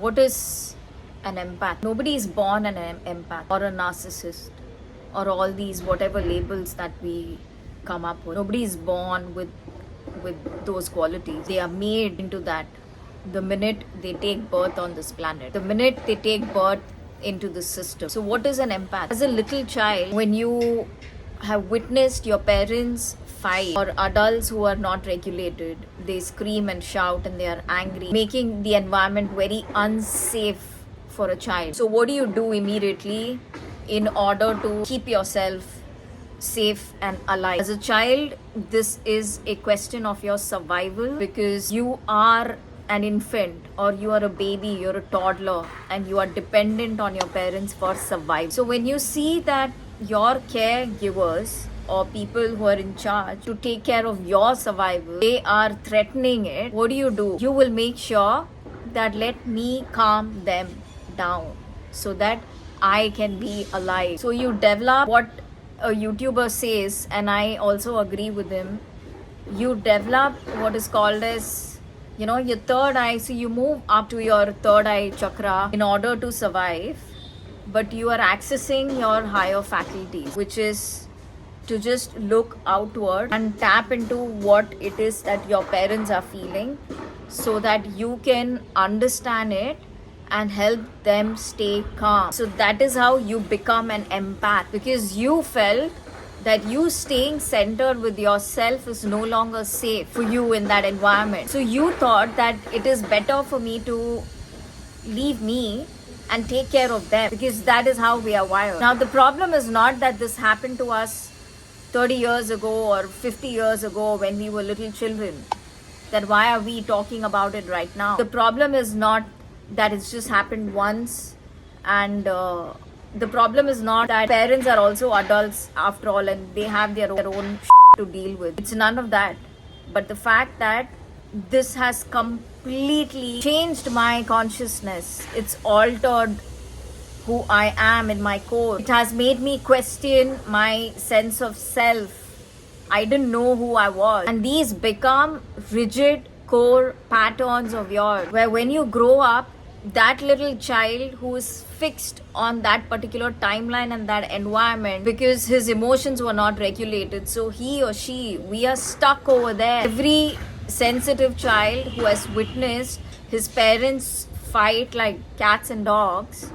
What is an empath? Nobody is born an empath or a narcissist or all these whatever labels that we come up with. Nobody is born with those qualities. They are made into that the minute they take birth on this planet. The minute they take birth into the system. So what is an empath? As a little child, when you have witnessed your parents fight or adults who are not regulated, they scream and shout and they are angry, making the environment very unsafe for a child. So what do you do immediately in order to keep yourself safe and alive? As a child, this is a question of your survival because you are an infant or you are a baby, you're a toddler, and you are dependent on your parents for survival. So when you see that your caregivers or people who are in charge to take care of your survival, they are threatening it, what do? You will make sure that let me calm them down so that I can be alive. So you develop what a YouTuber says, and I also agree with him. You develop what is called as your third eye. So you move up to your third eye chakra in order to survive, but you are accessing your higher faculties, which is to just look outward and tap into what it is that your parents are feeling so that you can understand it and help them stay calm. So that is how you become an empath, because you felt that you staying centered with yourself is no longer safe for you in that environment. So you thought that it is better for me to leave me and take care of them, because that is how we are wired. Now the problem is not that this happened to us 30 years ago or 50 years ago when we were little children. That why are we talking about it right now? The problem is not that it's just happened once, and the problem is not that parents are also adults after all and they have their own to deal with. It's none of that. But the fact that this has completely changed my consciousness, it's altered who I am in my core. It has made me question my sense of self. I didn't know who I was. And these become rigid core patterns of yours, where when you grow up, that little child who is fixed on that particular timeline and that environment because his emotions were not regulated, so he or she, we are stuck over there. Every sensitive child who has witnessed his parents fight like cats and dogs,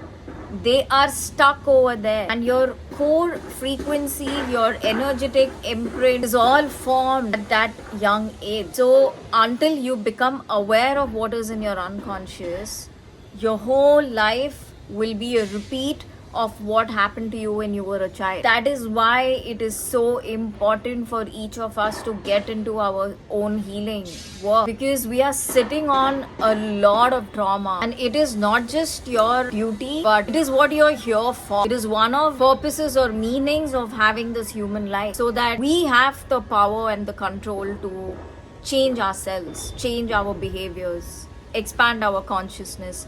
they are stuck over there, and your core frequency, your energetic imprint is all formed at that young age. So until you become aware of what is in your unconscious, your whole life will be a repeat of what happened to you when you were a child. That is why it is so important for each of us to get into our own healing work, because we are sitting on a lot of trauma, and it is not just your duty, but it is what you're here for. It is one of purposes or meanings of having this human life, so that we have the power and the control to change ourselves, change our behaviors, expand our consciousness,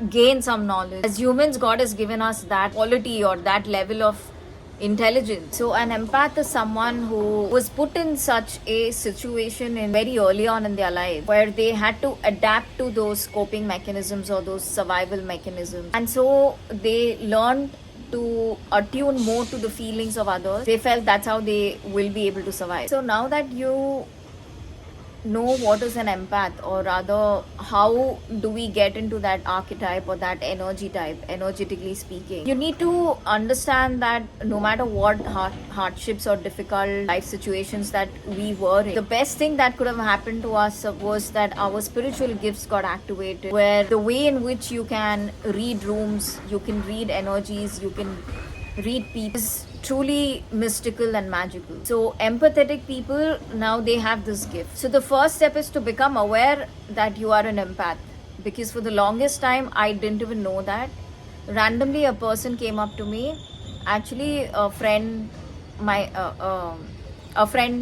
gain some knowledge. As humans, God has given us that quality or that level of intelligence. So an empath is someone who was put in such a situation in very early on in their life where they had to adapt to those coping mechanisms or those survival mechanisms, and so they learned to attune more to the feelings of others. They felt that's how they will be able to survive. So now that you know what is an empath, or rather how do we get into that archetype or that energy type, energetically speaking, you need to understand that no matter what hardships or difficult life situations that we were in, the best thing that could have happened to us was that our spiritual gifts got activated, where the way in which you can read rooms, you can read energies, you can read people is truly mystical and magical. So empathetic people, now they have this gift. So the first step is to become aware that you are an empath, because for the longest time I didn't even know that. Randomly a person came up to me, actually a friend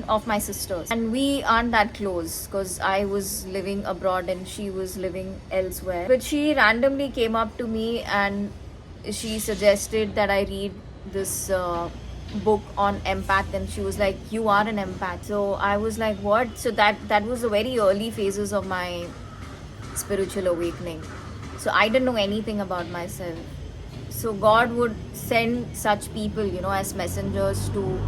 of my sister's, and we aren't that close because I was living abroad and she was living elsewhere, but she randomly came up to me and she suggested that I read this book on empath, and she was like, you are an empath. So I was like, what? So that was the very early phases of my spiritual awakening. So I didn't know anything about myself. So God would send such people, as messengers to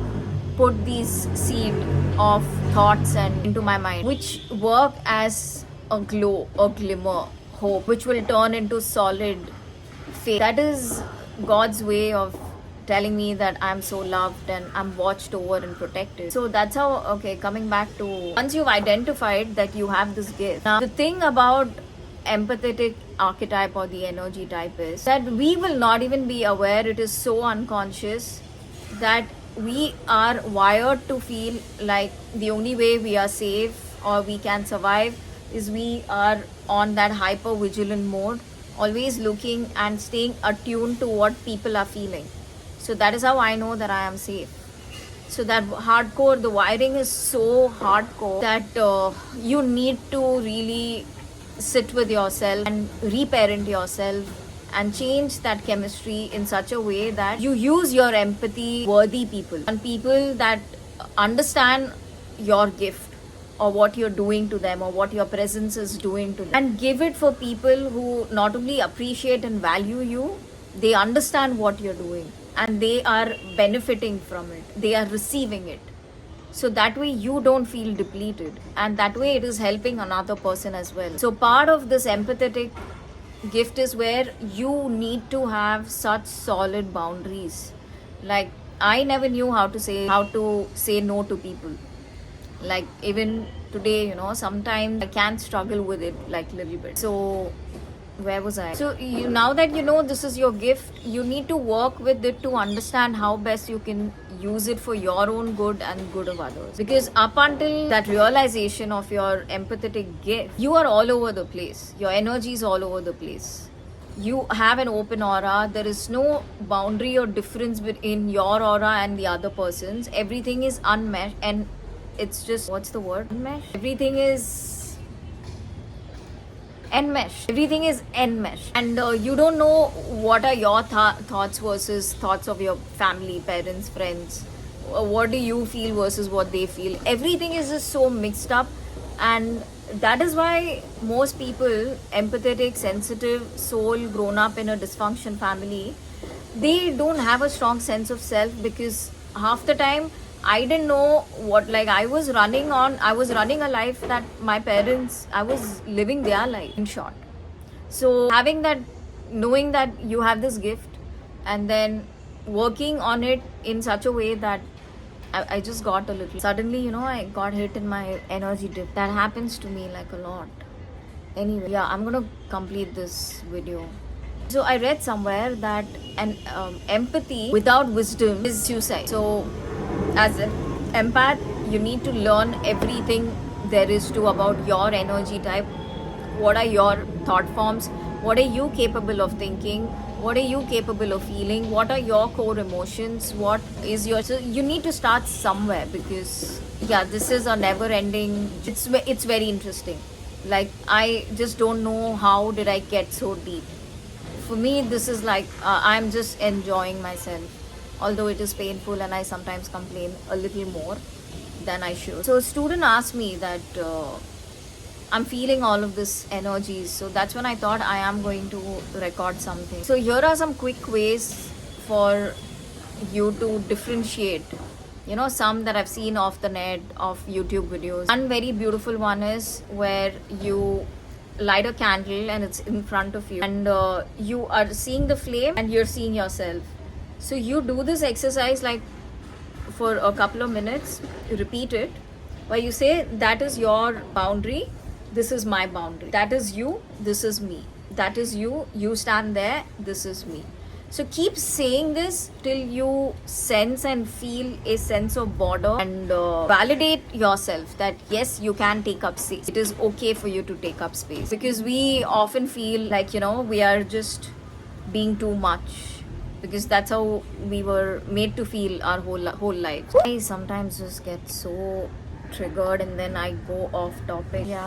put these seed of thoughts and into my mind, which work as a glow, a glimmer, hope, which will turn into solid faith. That is God's way of telling me that I'm so loved and I'm watched over and protected. So that's how, okay, coming back to once you've identified that you have this gift. Now, the thing about empathetic archetype or the energy type is that we will not even be aware, it is so unconscious that we are wired to feel like the only way we are safe or we can survive is we are on that hyper vigilant mode, always looking and staying attuned to what people are feeling. So that is how I know that I am safe. So that hardcore, the wiring is so hardcore that you need to really sit with yourself and reparent yourself and change that chemistry in such a way that you use your empathy worthy people and people that understand your gift or what you're doing to them or what your presence is doing to them, and give it for people who not only appreciate and value you, they understand what you're doing and they are benefiting from it, they are receiving it. So that way you don't feel depleted, and that way it is helping another person as well. So part of this empathetic gift is where you need to have such solid boundaries. Like I never knew how to say no to people. Like even today, sometimes I can struggle with it like little bit. So where was I? So now that you know this is your gift, you need to work with it to understand how best you can use it for your own good and good of others. Because up until that realization of your empathetic gift, you are all over the place. Your energy is all over the place. You have an open aura. There is no boundary or difference between your aura and the other person's. Everything is unmeshed, and it's just, what's the word? Unmeshed? Everything is enmeshed. Everything is enmeshed. And you don't know what are your thoughts versus thoughts of your family, parents, friends. What do you feel versus what they feel. Everything is just so mixed up. And that is why most people, empathetic, sensitive soul, grown up in a dysfunction family, they don't have a strong sense of self, because half the time I didn't know what, like I was running a life that my parents, I was living their life in short. So having that, knowing that you have this gift and then working on it in such a way that I just got a little, suddenly, I got hit in my energy dip. That happens to me like a lot. Anyway, yeah, I'm gonna complete this video. So I read somewhere that an empathy without wisdom is suicide. So as an empath, you need to learn everything there is to about your energy type. What are your thought forms? What are you capable of thinking? What are you capable of feeling? What are your core emotions? What is your... So you need to start somewhere, because yeah, this is a never ending... It's very interesting. Like I just don't know how did I get so deep. For me, this is like I'm just enjoying myself, although it is painful and I sometimes complain a little more than I should. So a student asked me that I'm feeling all of this energies. So that's when I thought I am going to record something. So here are some quick ways for you to differentiate, some that I've seen off the net of YouTube videos. One very beautiful one is where you light a candle and it's in front of you, and you are seeing the flame and you're seeing yourself. So you do this exercise like for a couple of minutes, you repeat it, where you say that is your boundary, this is my boundary. That is you, this is me. That is you, you stand there, this is me. So keep saying this till you sense and feel a sense of border, and validate yourself that yes, you can take up space. It is okay for you to take up space, because we often feel like, we are just being too much, because that's how we were made to feel our whole life. I sometimes just get so triggered and then I go off topic. Yeah.